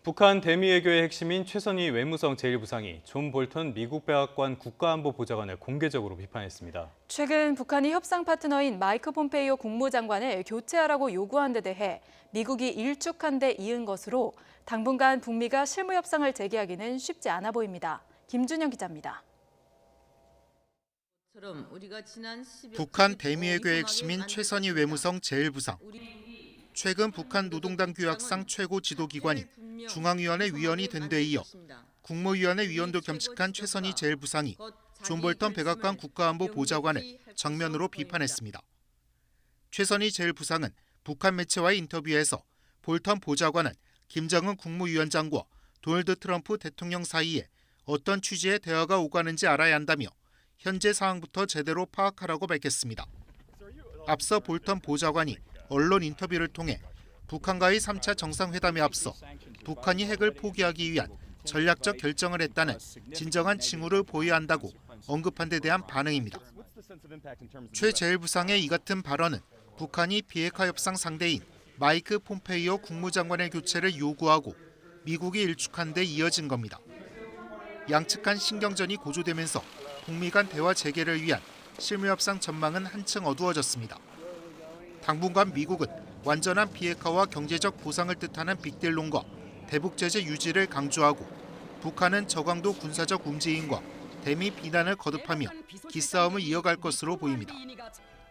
북한 대미외교의 핵심인 최선희 외무성 제1부상이 존 볼턴 미국 백악관 국가안보보좌관을 공개적으로 비판했습니다. 최근 북한이 협상 파트너인 마이크 폼페이오 국무장관을 교체하라고 요구한 데 대해 미국이 일축한 데 이은 것으로 당분간 북미가 실무 협상을 재개하기는 쉽지 않아 보입니다. 김준영 기자입니다. 북한 대미외교의 핵심인 최선희 외무성 제1부상. 최근 북한 노동당 규약상 최고 지도기관인 중앙위원회 위원이 된 데 이어 국무위원회 위원도 겸직한 최선희 제1부상이 존 볼턴 백악관 국가안보보좌관을 정면으로 비판했습니다. 최선희 제1부상은 북한 매체와의 인터뷰에서 볼턴 보좌관은 김정은 국무위원장과 도널드 트럼프 대통령 사이에 어떤 취지의 대화가 오가는지 알아야 한다며 현재 상황부터 제대로 파악하라고 밝혔습니다. 앞서 볼턴 보좌관이 언론 인터뷰를 통해 북한과의 3차 정상회담에 앞서 북한이 핵을 포기하기 위한 전략적 결정을 했다는 진정한 징후를 보여야 한다고 언급한 데 대한 반응입니다. 최 제1부상의 이 같은 발언은 북한이 비핵화 협상 상대인 마이크 폼페이오 국무장관의 교체를 요구하고 미국이 일축한 데 이어진 겁니다. 양측 간 신경전이 고조되면서 북미 간 대화 재개를 위한 실무협상 전망은 한층 어두워졌습니다. 당분간 미국은 완전한 비핵화와 경제적 보상을 뜻하는 빅딜론과 대북 제재 유지를 강조하고 북한은 저강도 군사적 움직임과 대미 비난을 거듭하며 기싸움을 이어갈 것으로 보입니다.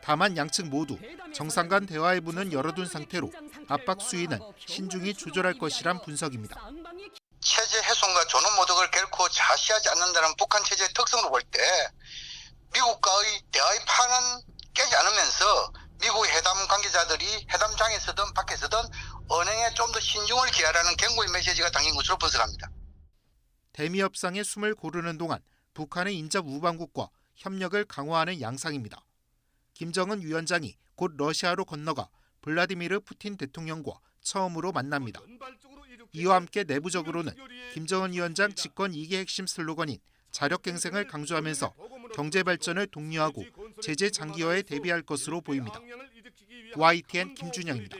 다만 양측 모두 정상 간 대화의 문은 열어둔 상태로 압박 수위는 신중히 조절할 것이란 분석입니다. 체제 훼손과 존엄 모독을 결코 자시하지 않는다는 북한 체제의 특성으로 볼 때 미국과의 대화의 판은 깨지 않으면서 미국 회담 관계자들이 회담장에서든 밖에서든 언행에 좀 더 신중을 기하라는 경고의 메시지가 담긴 것으로 분석합니다. 대미 협상의 숨을 고르는 동안 북한의 인접 우방국과 협력을 강화하는 양상입니다. 김정은 위원장이 곧 러시아로 건너가 블라디미르 푸틴 대통령과 처음으로 만납니다. 이와 함께 내부적으로는 김정은 위원장 집권 2기 핵심 슬로건인 자력갱생을 강조하면서 경제 발전을 독려하고 제재 장기화에 대비할 것으로 보입니다. YTN 김준영입니다.